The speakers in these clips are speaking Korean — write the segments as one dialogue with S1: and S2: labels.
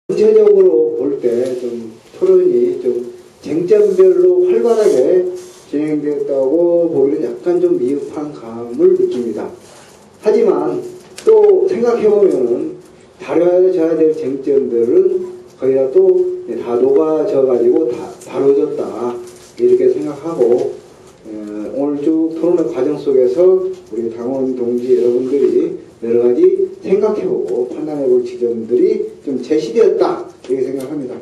S1: 전체적으로 볼 때 좀 토론이 좀 쟁점별로 활발하게 진행되었다고 보기는 약간 좀 미흡한 감을 느낍니다. 하지만 또 생각해보면은 다뤄져야 될 쟁점들은 거의 다 녹아져 가지고 다 다뤄졌다 이렇게 생각하고, 오늘 쭉 토론의 과정 속에서 우리 당원 동지 여러분들이 여러 가지 생각해보고 판단해볼 지점들이 좀 제시되었다 이렇게 생각합니다.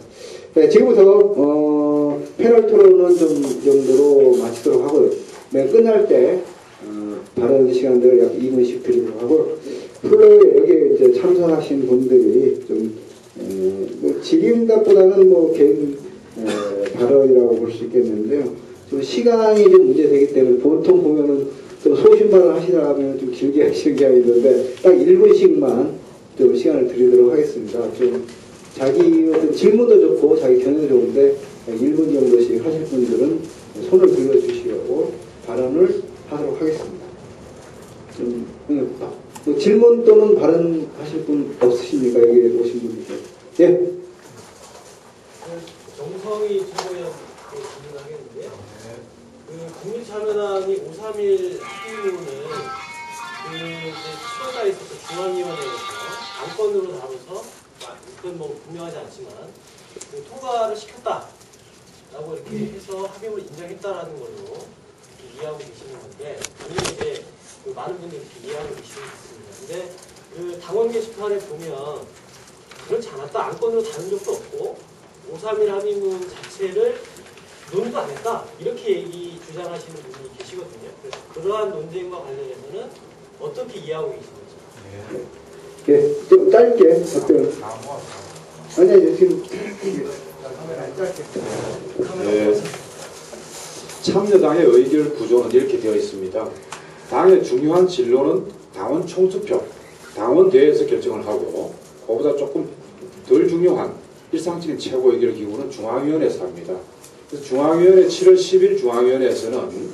S1: 네, 지금부터 패널 토론은 좀 이 정도로 마치도록 하고요. 끝날 때 발언 시간들 약 2분씩 드리도록 하고, 플로에 여기 이제 참석하신 분들이 좀 뭐 질의응답보다는 개인 발언이라고 볼 수 있겠는데요. 좀 시간이 좀 문제되기 때문에 보통 보면은 좀 소신발언 하시다 하면 좀 길게 하시는 게 있는데 딱 1분씩만 좀 시간을 드리도록 하겠습니다. 좀 자기 어떤 질문도 좋고 자기 견해도 좋은데 1분 정도씩 하실 분들은 손을 들어주시고 발언을 하도록 하겠습니다. 뭐 질문 또는 발언 하실 분 없으십니까? 여기 오신 분들. 예.
S2: 정성희 최고위원께 질문하겠는데요. 국민참여당이 5.3일 합의문을 추가가 있어서 중앙위원회에서 안건으로 다뤄서 그건 뭐 분명하지 않지만 통과를 시켰다라고 이렇게 해서 합의문을 인정했다라는 걸로 이해하고 계시는 건데, 당연히 이제 많은 분들이 이렇게 이해하고 계시는 것 같습니다. 근데 당원 게시판에 보면 그렇지 않았다, 안건으로 다룬 적도 없고 5.3일 합의문 자체를 논의도 안 했다, 이렇게 주장하시는 분이 계시거든요. 그래서 그러한 논쟁과 관련해서는 어떻게 이해하고 계시는지.
S1: 예, 좀 짧게 답변. 아니, 지금 짧게.
S3: 네. 참여당의 의결 구조는 이렇게 되어 있습니다. 당의 중요한 진로는 당원 총투표, 당원대회에서 결정을 하고, 그보다 조금 덜 중요한 일상적인 최고의결 기구는 중앙위원회에서 합니다. 그래서 중앙위원회 7월 10일 중앙위원회에서는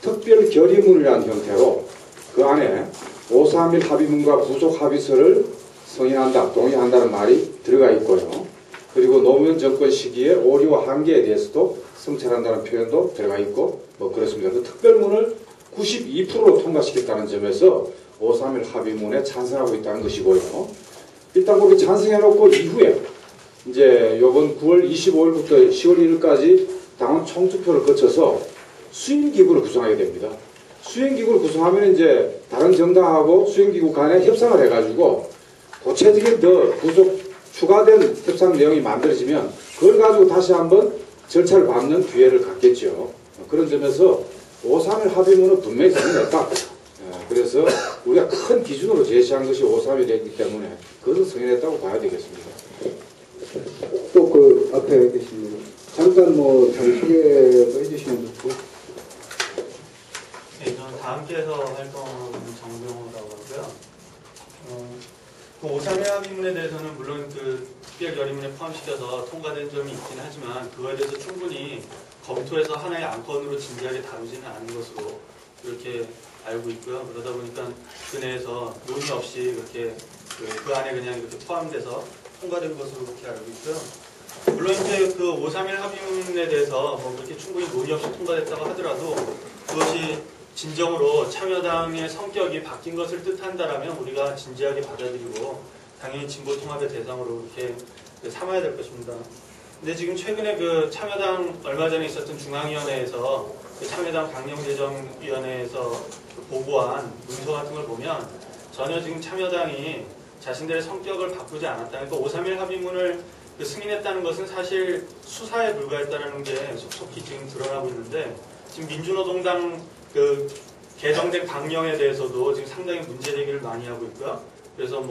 S3: 특별 결의문이라는 형태로 그 안에 5.3일 합의문과 부속 합의서를 승인한다, 동의한다는 말이 들어가 있고요. 그리고 노무현 정권 시기에 오류와 한계에 대해서도 성찰한다는 표현도 들어가 있고 뭐 그렇습니다. 그 특별문을 92%로 통과시켰다는 점에서 5.3일 합의문에 찬성하고 있다는 것이고요. 일단 그렇게 찬성해놓고 이후에 이제 요번 9월 25일부터 10월 1일까지 당원 총투표를 거쳐서 수행기구를 구성하게 됩니다. 수행기구를 구성하면 이제 다른 정당하고 수행기구 간에 협상을 해가지고 구체적인 더 부속 추가된 협상 내용이 만들어지면 그걸 가지고 다시 한번 절차를 밟는 기회를 갖겠죠. 그런 점에서 5.3일 합의문은 분명히 승인했다. 그래서 우리가 큰 기준으로 제시한 것이 5.3일이기 때문에 그것은 승인했다고 봐야 되겠습니다.
S1: 또 그 앞에 계신 분 잠깐 자기 소개도 해주시면 좋고.
S4: 네, 저는 다함께서 활동하고 있는 정병호라고 하고요. 그 5.3일 합의문에 대해서는 물론 그 특별 결의문에 포함시켜서 통과된 점이 있긴 하지만 그거에 대해서 충분히 검토해서 하나의 안건으로 진지하게 다루지는 않은 것으로 그렇게 알고 있고요. 그러다 보니까 그 내에서 논의 없이 그렇게 그 안에 그냥 이렇게 포함돼서 통과된 것으로 그렇게 알고 있고요. 물론 이제 그 5.3일 합의문에 대해서 뭐 그렇게 충분히 논의 없이 통과됐다고 하더라도 그것이 진정으로 참여당의 성격이 바뀐 것을 뜻한다라면 우리가 진지하게 받아들이고 당연히 진보 통합의 대상으로 이렇게 삼아야 될 것입니다. 근데 지금 최근에 그 참여당 얼마 전에 있었던 중앙위원회에서 그 참여당 강령재정위원회에서 보고한 문서 같은 걸 보면 전혀 지금 참여당이 자신들의 성격을 바꾸지 않았다. 그러니까 5.3일 합의문을 승인했다는 것은 사실 수사에 불과했다는 게 속속히 지금 드러나고 있는데, 지금 민주노동당 그 개정된 강령에 대해서도 지금 상당히 문제제기를 많이 하고 있고요. 그래서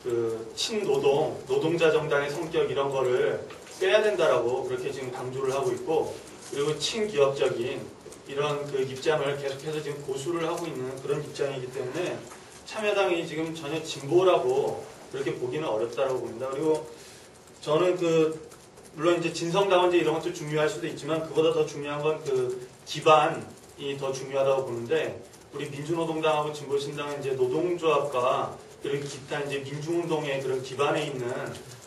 S4: 그 친노동, 노동자 정당의 성격 이런 거를 빼야 된다라고 그렇게 지금 강조를 하고 있고, 그리고 친기업적인 이런 그 입장을 계속해서 지금 고수를 하고 있는 그런 입장이기 때문에 참여당이 지금 전혀 진보라고 그렇게 보기는 어렵다라고 봅니다. 그리고 저는 물론 이제 진성당원제 이런 것도 중요할 수도 있지만 그보다 더 중요한 건 그 기반이 더 중요하다고 보는데, 우리 민주노동당하고 진보신당은 이제 노동조합과 그리고 기타 이제 민주운동의 그런 기반에 있는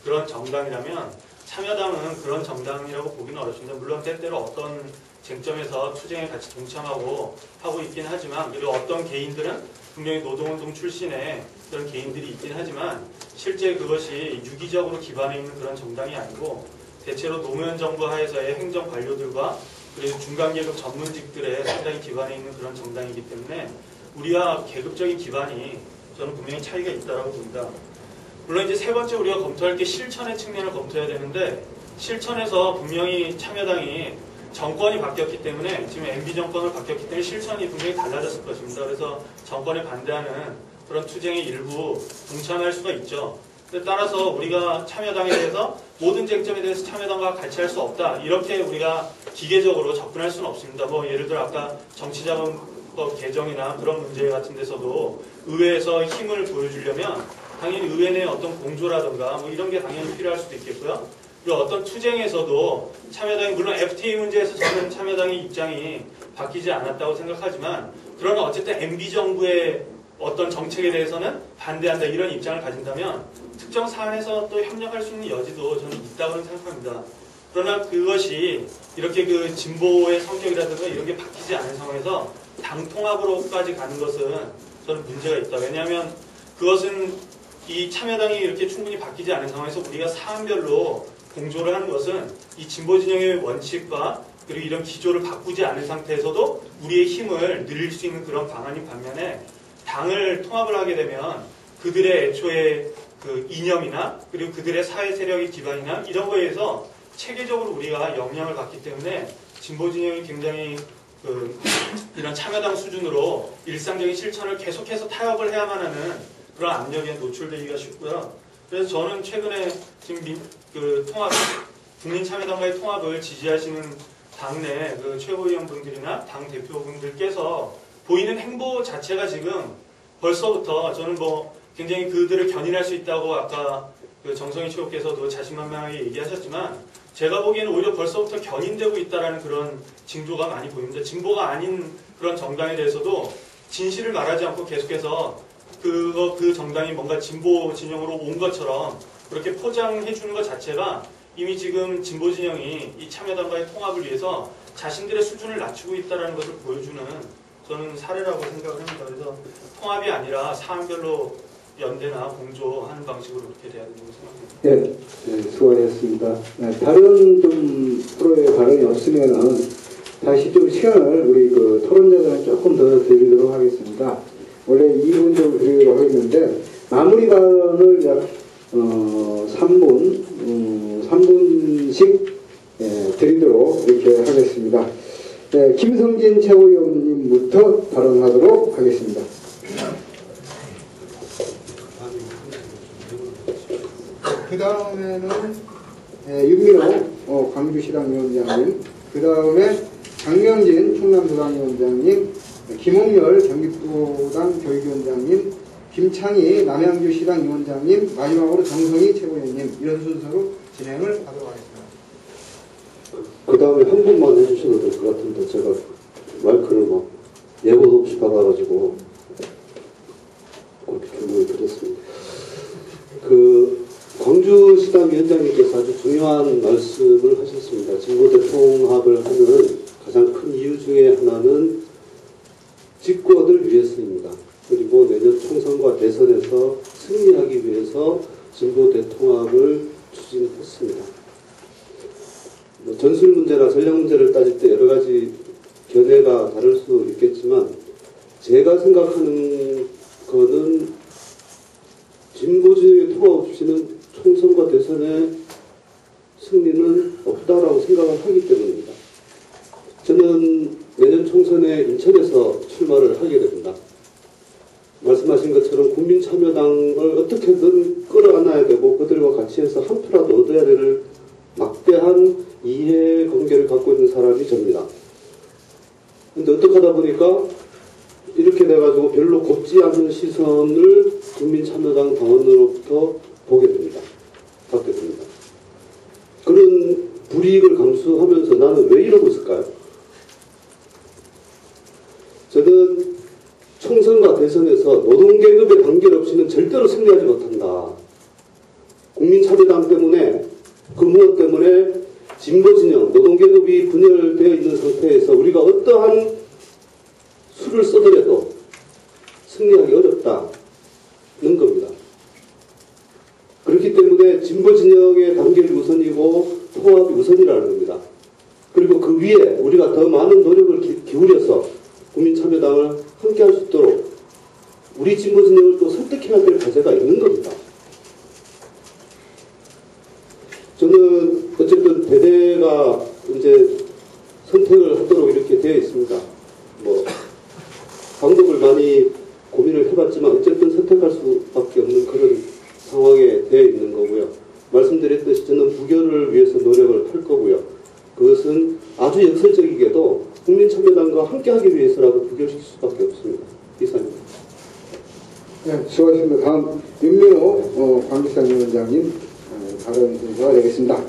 S4: 그런 정당이라면 참여당은 그런 정당이라고 보기는 어렵습니다. 물론 때때로 어떤 쟁점에서 투쟁에 같이 동참하고 하고 있긴 하지만, 그리고 어떤 개인들은 분명히 노동운동 출신의 그런 개인들이 있긴 하지만 실제 그것이 유기적으로 기반해 있는 그런 정당이 아니고 대체로 노무현 정부 하에서의 행정 관료들과 그리고 중간계급 전문직들의 상당히 기반해 있는 그런 정당이기 때문에 우리와 계급적인 기반이 저는 분명히 차이가 있다고 봅니다. 물론 이제 세 번째 우리가 검토할 게 실천의 측면을 검토해야 되는데, 실천에서 분명히 참여당이 정권이 바뀌었기 때문에, 지금 MB 정권을 바뀌었기 때문에 실천이 분명히 달라졌을 것입니다. 그래서 정권에 반대하는 그런 투쟁의 일부 동참할 수가 있죠. 따라서 우리가 참여당에 대해서 모든 쟁점에 대해서 참여당과 같이 할 수 없다, 이렇게 우리가 기계적으로 접근할 수는 없습니다. 뭐 예를 들어 아까 정치자금법 개정이나 그런 문제 같은 데서도 의회에서 힘을 보여주려면 당연히 의회 내 어떤 공조라든가 뭐 이런 게 당연히 필요할 수도 있겠고요. 그리고 어떤 투쟁에서도 참여당이, 물론 FTA 문제에서 저는 참여당의 입장이 바뀌지 않았다고 생각하지만, 그러나 어쨌든 MB 정부의 어떤 정책에 대해서는 반대한다, 이런 입장을 가진다면 특정 사안에서 또 협력할 수 있는 여지도 저는 있다고 생각합니다. 그러나 그것이 이렇게 그 진보의 성격이라든가 이런 게 바뀌지 않은 상황에서 당 통합으로까지 가는 것은 저는 문제가 있다. 왜냐하면 그것은 이 참여당이 이렇게 충분히 바뀌지 않은 상황에서 우리가 사안별로 공조를 하는 것은 이 진보 진영의 원칙과 그리고 이런 기조를 바꾸지 않은 상태에서도 우리의 힘을 늘릴 수 있는 그런 방안인 반면에, 당을 통합을 하게 되면 그들의 애초에 그 이념이나 그리고 그들의 사회 세력의 기반이나 이런 거에 의해서 체계적으로 우리가 영향을 받기 때문에 진보 진영이 굉장히 이런 참여당 수준으로 일상적인 실천을 계속해서 타협을 해야만 하는 그런 압력에 노출되기가 쉽고요. 그래서 저는 최근에 지금 국민참여당과의 통합을 지지하시는 당내 그 최고위원분들이나 당 대표분들께서 보이는 행보 자체가 지금 벌써부터 저는 뭐 굉장히 그들을 견인할 수 있다고 아까 그 정성희 최고께서도 자신만만하게 얘기하셨지만, 제가 보기에는 오히려 벌써부터 견인되고 있다는 그런 징조가 많이 보입니다. 진보가 아닌 그런 정당에 대해서도 진실을 말하지 않고 계속해서 그 정당이 뭔가 진보 진영으로 온 것처럼 그렇게 포장해 주는 것 자체가 이미 지금 진보 진영이 이 참여당과의 통합을 위해서 자신들의 수준을 낮추고 있다는 것을 보여주는 저는 사례라고 생각을 합니다. 그래서 통합이 아니라 사안별로 연대나 공조하는 방식으로 그렇게 돼야 된다고 생각합니다.
S1: 네, 수고하셨습니다. 네, 다른 좀 프로의 발언이 없으면은 다시 좀 시간을 우리 그 토론자들은 조금 더 드리도록 하겠습니다. 원래 2분 정도 드리려고 했는데 마무리 발언을 약 3분씩 드리도록 이렇게 하겠습니다. 네, 김성진 최고위원님부터 발언하도록 하겠습니다. 그 다음에는 윤민호 광주시당위원장님, 그 다음에 장명진 충남도당위원장님, 김홍열 경기도당 교육위원장님, 김창희 남양주시당위원장님, 마지막으로 정성희 최고위원님, 이런 순서로 진행을 하도록 하겠습니다.
S5: 그 다음에 한 분만 해주셔도 될 것 같은데 제가 마이크를 막 예고도 없이 받아가지고 그렇게 주문을 드렸습니다. 광주시당 위원장님께서 아주 중요한 말씀을 하셨습니다. 진보대 통합을 하는 가장 큰 이유 중에 하나는 집권을 위해서입니다. 그리고 내년 총선과 대선에서 승리하기 위해서 진보대 통합을 추진했습니다. 전술 문제나 전략 문제를 따질 때 여러 가지 견해가 다를 수 있겠지만, 제가 생각하는 거는 진보 진영의 통합 없이는 총선과 대선의 승리는 없다라고 생각을 하기 때문입니다. 저는 내년 총선에 인천에서 출마를 하게 됩니다. 말씀하신 것처럼 국민참여당을 어떻게든 끌어안아야 되고 그들과 같이 해서 한 표라도 얻어야 될 막대한 이해 관계를 갖고 있는 사람이 접니다. 근데 어떻게 하다 보니까 이렇게 돼가지고 별로 곱지 않은 시선을 국민참여당 당원으로부터 보게 됩니다. 받게 됩니다. 그런 불이익을 감수하면서 나는 왜 이러고 있을까요? 저는 총선과 대선에서 노동계급의 관계없이는 절대로 승리하지 못한다. 국민참여당 때문에 그 무엇 때문에 진보진영, 노동계급이 분열되어 있는 상태에서 우리가 어떠한 수를 써더라도 승리하기 어렵다는 겁니다. 그렇기 때문에 진보진영의 단결이 우선이고 통합이 우선이라는 겁니다. 그리고 그 위에 우리가 더 많은 노력을 기울여서 국민참여당을 함께할 수 있도록 우리 진보진영을 또 설득해야 될 과제가 있는 겁니다. 저는 어쨌든 대대가 이제 선택을 하도록 이렇게 되어 있습니다. 뭐 방법을 많이 고민을 해봤지만 어쨌든 선택할 수밖에 없는 그런 상황에 되어 있는 거고요. 말씀드렸듯이 저는 부결을 위해서 노력을 할 거고요. 그것은 아주 역설적이게도 국민참여당과 함께하기 위해서라도 부결시킬 수밖에 없습니다. 이상입니다.
S1: 네, 수고하셨습니다. 다음 윤민호 관계상위원장님 발언 순서가 되겠습니다.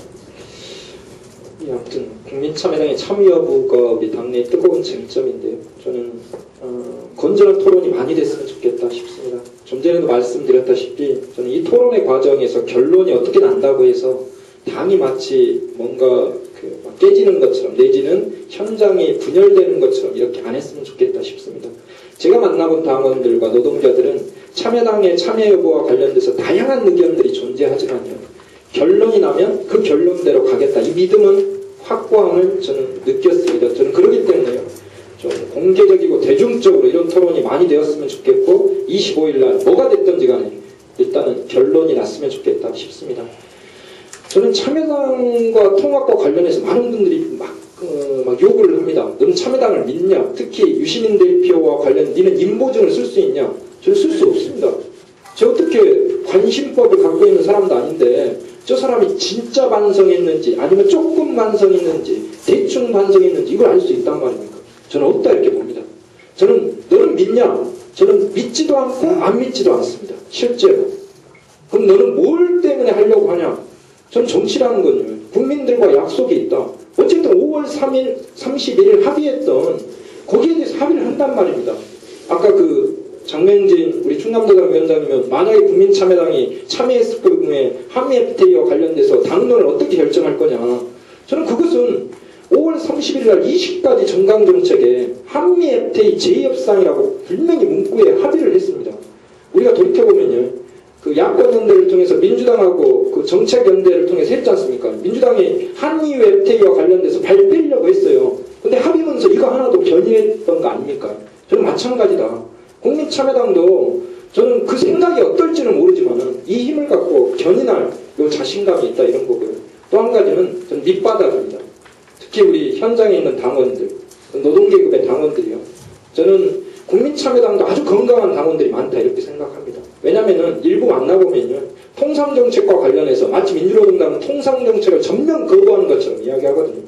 S6: 예, 아무튼 국민참여당의 참여 여부가 우리 당내의 뜨거운 쟁점인데요. 저는 건전한 토론이 많이 됐으면 좋겠다 싶습니다. 좀 전에도 말씀드렸다시피 저는 이 토론의 과정에서 결론이 어떻게 난다고 해서 당이 마치 뭔가 막 깨지는 것처럼 내지는 현장이 분열되는 것처럼 이렇게 안 했으면 좋겠다 싶습니다. 제가 만나본 당원들과 노동자들은 참여당의 참여 여부와 관련돼서 다양한 의견들이 존재하지만요. 결론이 나면 그 결론대로 가겠다. 이 믿음은 확고함을 저는 느꼈습니다. 저는 그렇기 때문에요. 좀 공개적이고 대중적으로 이런 토론이 많이 되었으면 좋겠고 25일날 뭐가 됐든지 간에 일단은 결론이 났으면 좋겠다 싶습니다. 저는 참여당과 통합과 관련해서 많은 분들이 막 욕을 합니다. 너는 참여당을 믿냐? 특히 유시민 대표와 관련 니는 인보증을 쓸 수 있냐? 저는 쓸 수 없습니다. 제가 어떻게 관심법을 갖고 있는 사람도 아닌데 저 사람이 진짜 반성했는지 아니면 조금 반성했는지 대충 반성했는지 이걸 알 수 있단 말입니까? 저는 없다 이렇게 봅니다. 저는 너는 믿냐? 저는 믿지도 않고 안 믿지도 않습니다. 실제로. 그럼 너는 뭘 때문에 하려고 하냐? 저는 정치라는 건요. 국민들과 약속이 있다. 어쨌든 5월 3일, 31일 합의했던 거기에 대해서 합의를 한단 말입니다. 아까 장명진 우리 충남도당 위원장이면 만약에 국민참여당이 참여했을 경우에 한미 FTA와 관련돼서 당론을 어떻게 결정할 거냐. 저는 그것은 5월 31일 날 20가지 정강정책에 한미 FTA 제2협상이라고 분명히 문구에 합의를 했습니다. 우리가 돌이켜보면요. 야권연대를 통해서 민주당하고 정책연대를 통해서 했지 않습니까? 민주당이 한미유 FTA와 관련돼서 발표하려고 했어요. 근데 합의문서 이거 하나도 견인했던 거 아닙니까? 저는 마찬가지다. 국민참여당도 저는 그 생각이 어떨지는 모르지만 이 힘을 갖고 견인할 요 자신감이 있다 이런 거고요. 또 한 가지는 저는 밑바닥입니다. 특히 우리 현장에 있는 당원들, 노동계급의 당원들이요. 저는 국민참여당도 아주 건강한 당원들이 많다 이렇게 생각합니다. 왜냐하면 일부 만나보면요. 통상정책과 관련해서 마치 민주노동당은 통상정책을 전면 거부하는 것처럼 이야기하거든요.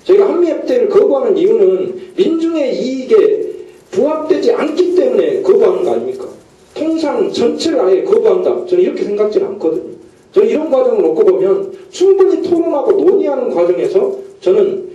S6: 저희가 한미 FTA를 거부하는 이유는 민중의 이익에 부합되지 않기 때문에 거부하는 거 아닙니까? 통상 전체를 아예 거부한다. 저는 이렇게 생각지는 않거든요. 저는 이런 과정을 놓고 보면 충분히 토론하고 논의하는 과정에서 저는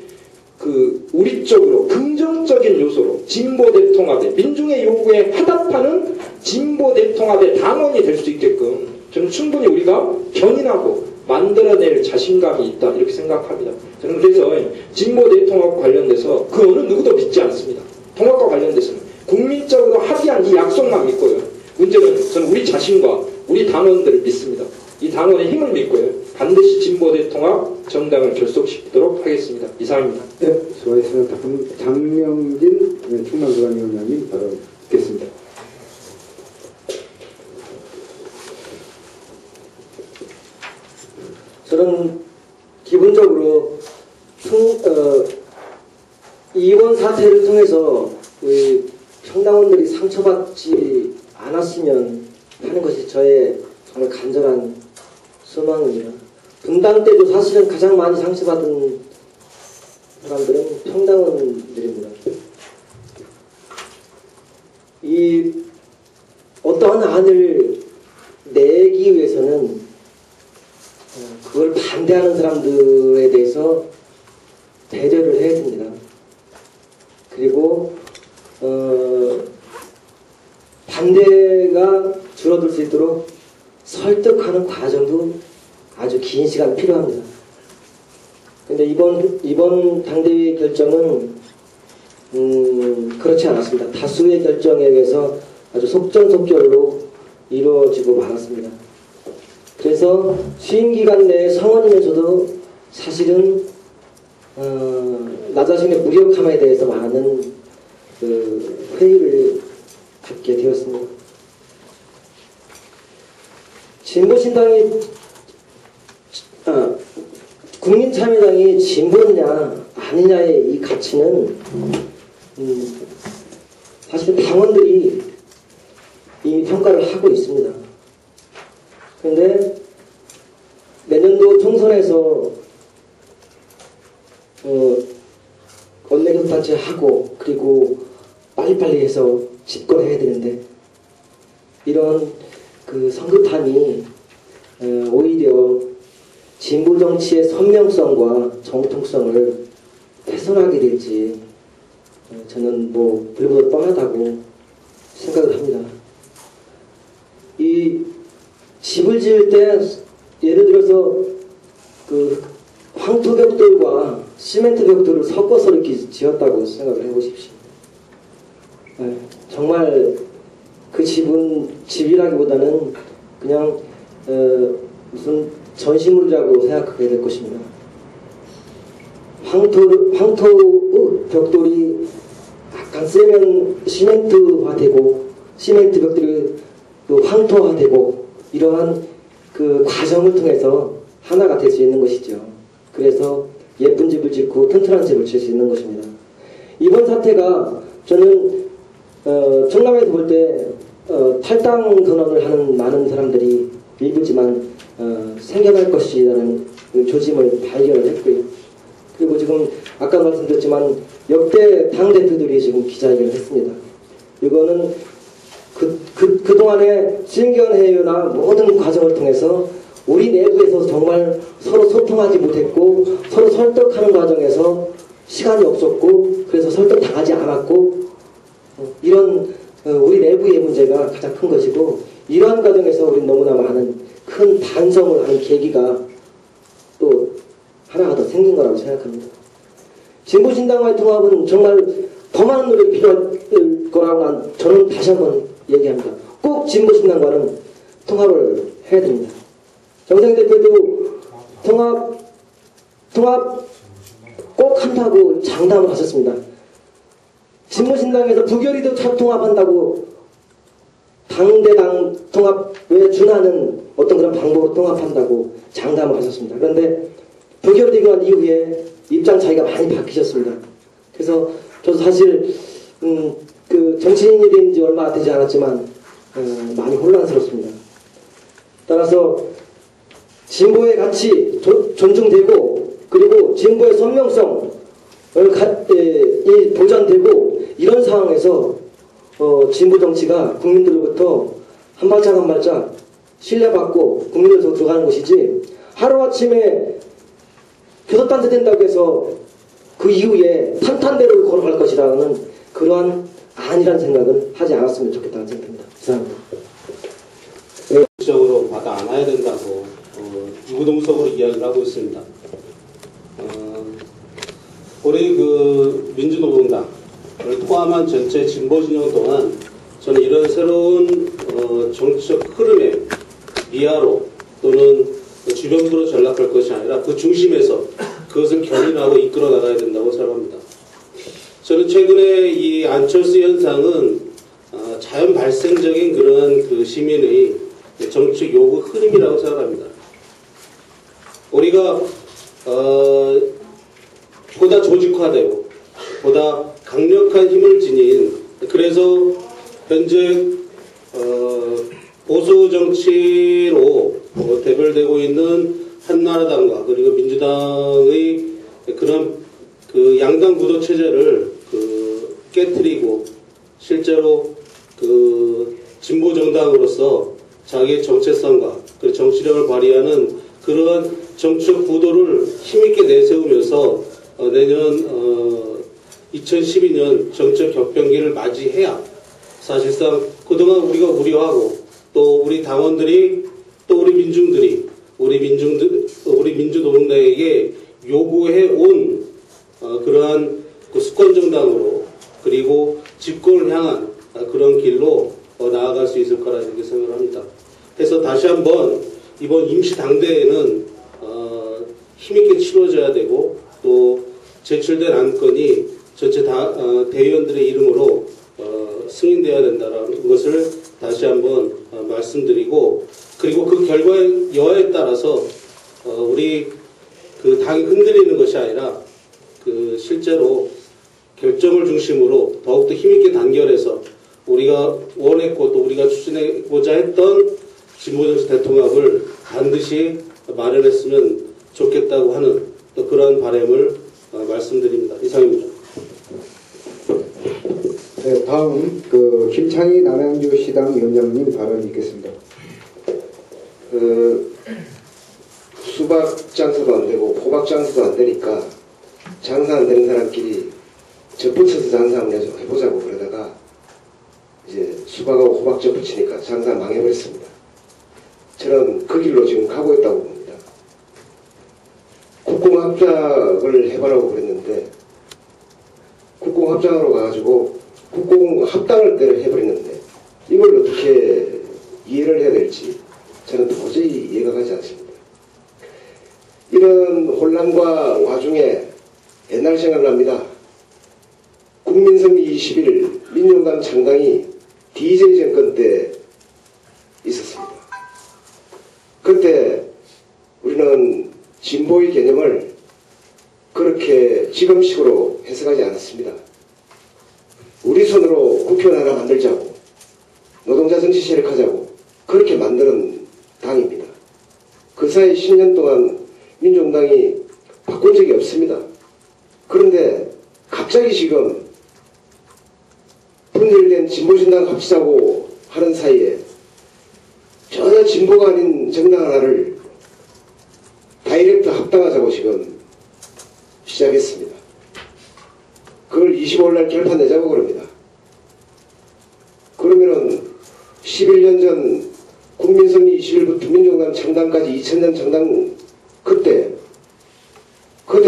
S6: 우리 쪽으로 긍정적인 요소로 진보 대통합에 민중의 요구에 화답하는 진보 대통합의 당원이 될 수 있게끔 저는 충분히 우리가 견인하고 만들어낼 자신감이 있다 이렇게 생각합니다. 저는 그래서 진보 대통합과 관련돼서 그 어느 누구도 믿지 않습니다. 통합과 관련돼서는 국민적으로 합의한 이 약속만 믿고요. 문제는 저는 우리 자신과 우리 당원들을 믿습니다. 이 당원의 힘을 믿고요. 반드시 진보 대통합 정당을 결속시키도록 하겠습니다. 이상입니다.
S1: 네, 수고하셨습니다. 다음 장명진 충남도당위원장님 발언 듣겠습니다.
S7: 저는 기본적으로 이번 사태를 통해서 우리 평당원들이 상처받지 않았으면 하는 것이 저의 정말 간절한 소망입니다. 분당 때도 사실은 가장 많이 상처받은 사람들은 평당원들입니다. 이 어떠한 안을 내기 위해서는 그걸 반대하는 사람들에 대해서 배려를 해야 됩니다. 그리고 반대가 줄어들 수 있도록 설득하는 과정도 아주 긴 시간 필요합니다. 근데 이번 당대회 결정은 그렇지 않았습니다. 다수의 결정에 의해서 아주 속전속결로 이루어지고 말았습니다. 그래서 취임 기간 내에 성원이면서도 사실은 나 자신의 무력함에 대해서 많은 그 회의를 갖게 되었습니다. 진보신당이 국민참여당이 진보냐 아니냐의 이 가치는 사실 당원들이 이미 평가를 하고 있습니다. 그런데 내년도 총선에서 원내교섭단체 하고 그리고 빨리빨리 해서 집권해야 되는데 이런 그 성급함이 오히려 진보 정치의 선명성과 정통성을 훼손하게 될지 저는 뭐 불보듯 뻔하다고 생각을 합니다. 이 집을 지을 때 예를 들어서 그 황토벽돌과 시멘트 벽돌을 섞어서 이렇게 지었다고 생각을 해보십시오. 정말 그 집은 집이라기보다는 그냥 무슨 전시물이라고 생각하게 될 것입니다. 황토 벽돌이 약간 세면 시멘트화되고 시멘트 벽돌이 황토화되고 이러한 그 과정을 통해서 하나가 될 수 있는 것이죠. 그래서 예쁜 집을 짓고 튼튼한 집을 지을 수 있는 것입니다. 이번 사태가 저는 청남에서 볼 때 탈당 선언을 하는 많은 사람들이 일부지만 생겨날 것이라는 조짐을 발견을 했고요. 그리고 지금 아까 말씀드렸지만 역대 당대표들이 지금 기자회견을 했습니다. 이거는 그동안의 신견회의나 모든 과정을 통해서 우리 내부에서 정말 서로 소통하지 못했고 서로 설득하는 과정에서 시간이 없었고 그래서 설득당하지 않았고 이런 우리 내부의 문제가 가장 큰 것이고 이러한 과정에서 우리는 너무나 많은 큰 반성을 하는 계기가 또 하나가 더 생긴 거라고 생각합니다. 진보신당과의 통합은 정말 더 많은 노력이 필요할 거라고 저는 다시 한번 얘기합니다. 꼭 진보신당과는 통합을 해야 됩니다. 정세균 대표도 통합 꼭 한다고 장담을 하셨습니다. 진보신당에서 부결이도 통합한다고 당대당 통합에 준하는 어떤 그런 방법으로 통합한다고 장담을 하셨습니다. 그런데 부결되고 난 이후에 입장 차이가 많이 바뀌셨습니다. 그래서 저도 사실 그 정치인이 된 지 얼마 되지 않았지만 많이 혼란스럽습니다. 따라서 진보의 가치 존중되고 그리고 진보의 선명성을 보장되고 이런 상황에서 진보 정치가 국민들로부터 한 발짝 한 발짝 신뢰받고 국민들로 들어가는 것이지 하루아침에 교섭단체 된다고 해서 그 이후에 탄탄대로를 걸어갈 것이라는 그러한 아니라는 생각은 하지 않았으면 좋겠다는 생각입니다. 이상입니다.
S5: 적으로 받아 안아야 된다고 유구동성으로 이야기를 하고 있습니다. 우리 그 민주노동당을 포함한 전체 진보 진영 동안 저는 이런 새로운 정치적 흐름의 미화로 또는 주변부로 전락할 것이 아니라 그 중심에서 그것을 견인하고 이끌어 나가야 된다고 생각합니다. 저는 최근에 이 안철수 현상은 자연 발생적인 그런 그 시민의 정치적 요구 흐름이라고 생각합니다. 우리가 보다 조직화되고 보다 강력한 힘을 지닌 그래서 현재 보수 정치로 대별되고 있는 한나라당과 그리고 민주당의 그런 그 양당 구도 체제를 깨트리고 실제로 그 진보 정당으로서 자기의 정체성과 그 정치력을 발휘하는 그러한 정치적 구도를 힘있게 내세우면서 내년 2012년 정책 격변기를 맞이해야 사실상 그동안 우리가 우려하고 또 우리 당원들이 또 우리 민중들이 우리 민주노동당에게 요구해 온 그러한 그 수권정당으로 그리고 집권을 향한 그런 길로 나아갈 수 있을 거라 이렇게 생각을 합니다. 그래서 다시 한번 이번 임시당대회는 힘있게 치러져야 되고 또 제출된 안건이 전체 대의원들의 이름으로 승인되어야 된다는 것을 다시 한번 말씀드리고, 그리고 그 결과의 여하에 따라서 우리 그 당이 흔들리는 것이 아니라 그 실제로 결정을 중심으로 더욱더 힘있게 단결해서 우리가 원했고 또 우리가 추진하고자 했던 진보정치 대통합을 반드시 마련했으면 좋겠다고 하는 또 그러한 바람을 말씀드립니다. 이상입니다.
S1: 네, 다음 김창희 남양주시당 위원장님 발언 있겠습니다.
S8: 수박 장사도 안 되고 호박 장사도 안 되니까 장사 안 되는 사람끼리 접붙여서 장사 한번 해보자고 그러다가 이제 수박하고 호박 접붙이니까 장사 망해버렸습니다. 저는 그 길로 지금 가고 있다고 봅니다. 국공합작을 해보라고 그랬는데 국공합작으로 가가지고 국공합당을 해버렸는데 이걸 어떻게 이해를 해야 될지 저는 도저히 이해가 가지 않습니다. 이런 혼란과 와중에 옛날 생각납니다. 국민선거 20일 민주당 창당이 DJ 정권 때 있었습니다. 그때 우리는 진보의 개념을 그렇게 지금식으로 해석하지 않았습니다. 우리 손으로 국회의원 하나 만들자고, 노동자 정치 세력하자고 그렇게 만드는 당입니다. 그 사이 10년 동안 민주당이 바꾼 적이 없습니다. 그런데 갑자기 지금 분열된 진보신당 합치자고 하는 사이에 전혀 진보가 아닌 정당 하나를 다이렉트 합당하자고 지금 시작했습니다. 그걸 25일날 결판 내자고 그럽니다. 그러면은 11년 전 국민선거 20일부터 민주당 창당까지 2000년 창당 그때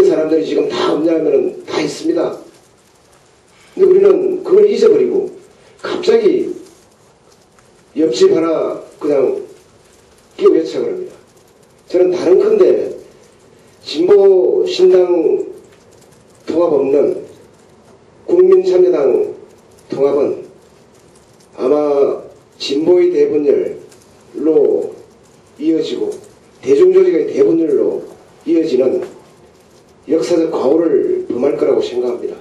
S8: 사람들이 지금 다 없냐 하면은 다 있습니다. 근데 우리는 그걸 잊어버리고 갑자기 옆집 하나 그냥 끼워외치고 그럽니다. 저는 다른컨대 진보 신당 통합 없는 국민참여당 통합은 아마 진보의 대분열로 이어지고 대중조직의 대분열로 이어지는 역사적 과오를 범할 거라고 생각합니다.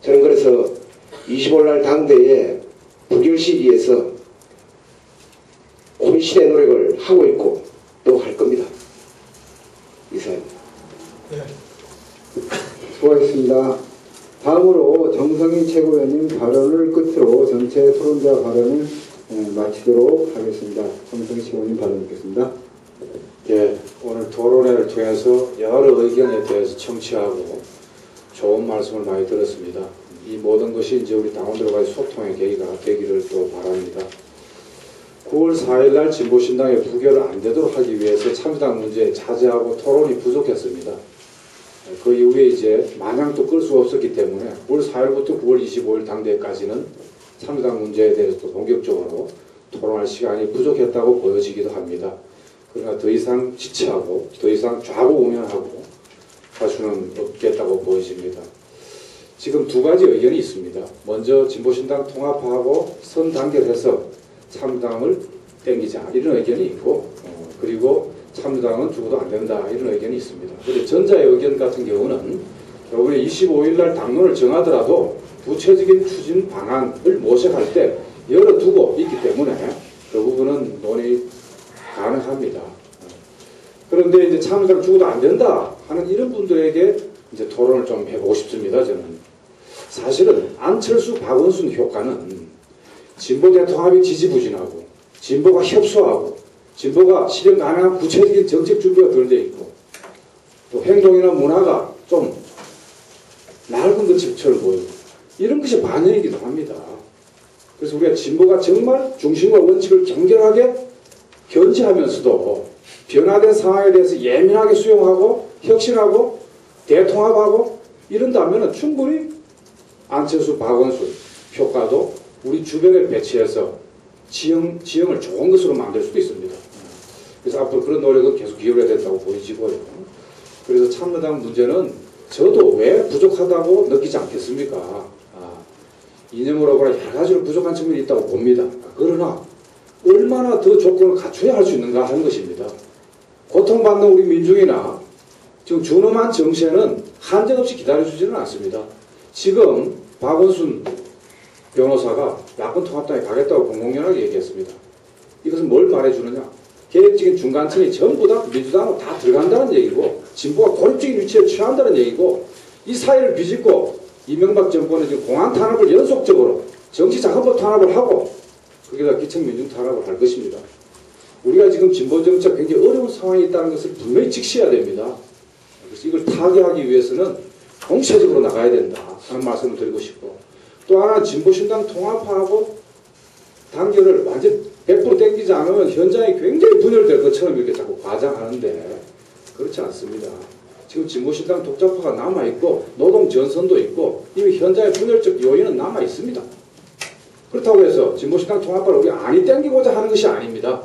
S8: 저는 그래서 25일 당대에 부결시기에서 혼신의 노력을 하고 있고 또 할 겁니다. 이상입니다.
S1: 수고하셨습니다. 다음으로 정성희 최고위원님 발언을 끝으로 전체 토론자 발언을 마치도록 하겠습니다. 정성희 최고위원님 발언 있겠습니다.
S3: 예, 오늘 토론회를 통해서 여러 의견에 대해서 청취하고 좋은 말씀을 많이 들었습니다. 이 모든 것이 이제 우리 당원들과의 소통의 계기가 되기를 또 바랍니다. 9월 4일날 진보신당의 부결을 안 되도록 하기 위해서 참여당 문제에 자제하고 토론이 부족했습니다. 그 이후에 이제 마냥 또 끌 수 없었기 때문에 9월 4일부터 9월 25일 당대까지는 참여당 문제에 대해서 또 본격적으로 토론할 시간이 부족했다고 보여지기도 합니다. 그러나 더 이상 지체하고 더 이상 좌고우면하고 할 수는 없겠다고 보여집니다. 지금 두 가지 의견이 있습니다. 먼저 진보신당 통합하고 선 단결해서 참여당을 땡기자 이런 의견이 있고 그리고 참여당은 죽어도 안 된다 이런 의견이 있습니다. 그런데 전자의 의견 같은 경우는 결국에 25일날 당론을 정하더라도 구체적인 추진 방안을 모색할 때 열어두고 있기 때문에 그 부분은 논의 가능합니다. 그런데 이제 참여당 죽어도 안 된다 하는 이런 분들에게 이제 토론을 좀 해보고 싶습니다. 저는 사실은 안철수 박원순 효과는 진보 대통합이 지지부진하고 진보가 협소하고 진보가 실현 가능한 구체적인 정책 준비가 덜 돼 있고 또 행동이나 문화가 좀 낡은 것처럼 보이고 이런 것이 반영이기도 합니다. 그래서 우리가 진보가 정말 중심과 원칙을 정결하게 견지하면서도 변화된 상황에 대해서 예민하게 수용하고 혁신하고 대통합하고 이런다면 충분히 안철수, 박원순 효과도 우리 주변에 배치해서 지형을 좋은 것으로 만들 수도 있습니다. 그래서 앞으로 그런 노력은 계속 기울여야 된다고 보이지고요. 그래서 참여당 문제는 저도 왜 부족하다고 느끼지 않겠습니까? 이념으로 여러 가지로 부족한 측면이 있다고 봅니다. 그러나 얼마나 더 조건을 갖춰야 할 수 있는가 하는 것입니다. 고통받는 우리 민중이나 지금 준엄한 정세는 한정없이 기다려주지는 않습니다. 지금 박원순 변호사가 야권 통합당에 가겠다고 공공연하게 얘기했습니다. 이것은 뭘 말해주느냐? 계획적인 중간층이 전부 다 민주당으로 다 들어간다는 얘기고 진보가 고립적인 위치에 취한다는 얘기고 이 사회를 비집고 이명박 정권은 지금 공안 탄압을 연속적으로 정치자금법 탄압을 하고 거기다 기층민중 탄압을 할 것입니다. 우리가 지금 진보정책 굉장히 어려운 상황에 있다는 것을 분명히 직시해야 됩니다. 그래서 이걸 타개하기 위해서는 공체적으로 나가야 된다 하는 말씀을 드리고 싶고 또 하나 진보신당 통합하고 단결을 완전 100% 땡기지 않으면 현장이 굉장히 분열될 것처럼 이렇게 자꾸 과장하는데 그렇지 않습니다. 지금 진보신당 독자파가 남아있고 노동전선도 있고 이미 현장의 분열적 요인은 남아있습니다. 그렇다고 해서 진보신당 통합을 우리 안이 땡기고자 하는 것이 아닙니다.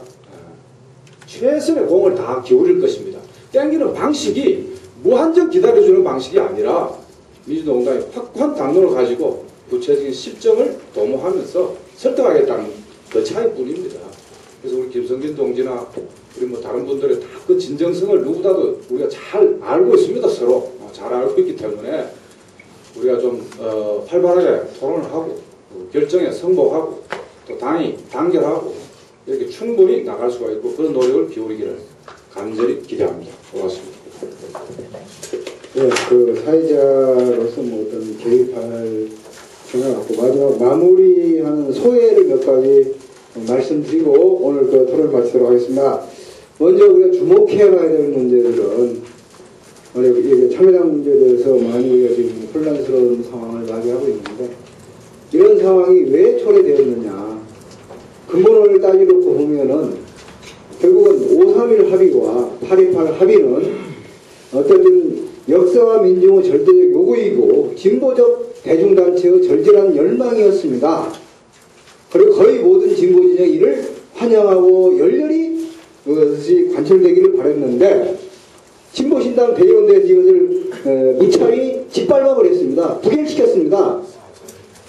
S3: 최선의 공을 다 기울일 것입니다. 땡기는 방식이 무한정 기다려주는 방식이 아니라 민주노동당이 확고한 당론을 가지고 구체적인 실정을 도모하면서 설득하겠다는 그 차이뿐입니다. 그래서 우리 김성진 동지나 우리 뭐 다른 분들의 다 그 진정성을 누구보다도 우리가 잘 알고 있습니다. 서로 잘 알고 있기 때문에 우리가 좀 활발하게 토론을 하고 결정에 승복하고 또 당이 단결하고 이렇게 충분히 나갈 수가 있고 그런 노력을 기울이기를 간절히 기대합니다. 고맙습니다.
S1: 네, 그 사회자로서 뭐 어떤 개입할 생각 갖고 마지막 마무리하는 소회를 몇 가지 말씀드리고 오늘 그 토론을 마치도록 하겠습니다. 먼저 우리가 주목해봐야 될 문제들은 우리 참여당 문제에 대해서 많이 우리가 지금 혼란스러운 상황을 맞이하고 있는데 이런 상황이 왜 초래되었느냐 근본을 따지놓고 보면은 결국은 5.31 합의와 8.28 합의는 어쨌든 역사와 민중의 절대적 요구이고 진보적 대중단체의 절절한 열망이었습니다. 그리고 거의 모든 진보 진영이 이를 환영하고 열렬히 그것이 관철되기를 바랬는데 진보신당 대의원대에서 이것을 무참히 짓밟아 버렸습니다. 부결시켰습니다.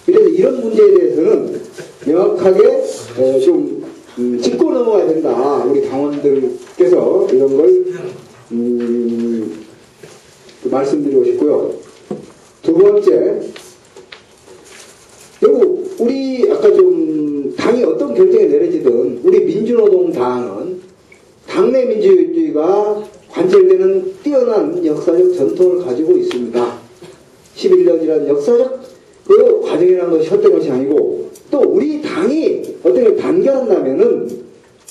S1: 그래서 이런 문제에 대해서는 명확하게 좀 짚고 넘어가야 된다. 우리 당원들께서 이런 걸 말씀드리고 싶고요. 두 번째, 결국 우리 아까 좀 당이 어떤 결정이 내려지든 우리 민주노동당은 당내 민주주의가 관철되는 뛰어난 역사적 전통을 가지고 있습니다. 11년이라는 역사적 그 과정이라는 것이 헛된 것이 아니고 또 우리 당이 어떻게 단결한다면은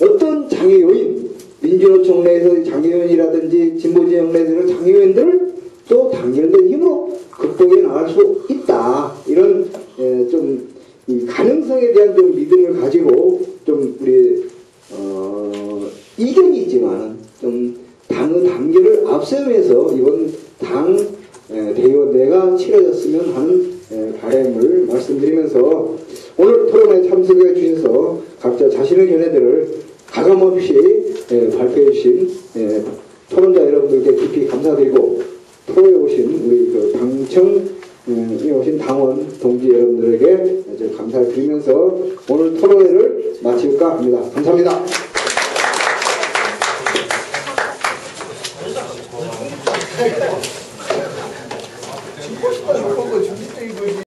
S1: 어떤 장애 요인, 민주노총 내에서 장애 요인이라든지 진보진영 내에서 장애 요인들을 또 단결된 힘으로 극복해 나갈 수 있다. 이런 좀 이 가능성에 대한 좀 믿음을 가지고 좀 우리 이견이 있지만 좀 당의 단계를 앞세우면서 이번 당 대의원대가 치러졌으면 하는 바람을 말씀드리면서 오늘 토론에 참석해 주셔서 각자 자신의 견해들을 가감없이 발표해 주신 토론자 여러분들께 깊이 감사드리고 토론에 오신 우리 그 당청에 오신 당원 동지 여러분들에게 감사를 드리면서 오늘 토론회를 마칠까 합니다. 감사합니다.
S2: 네.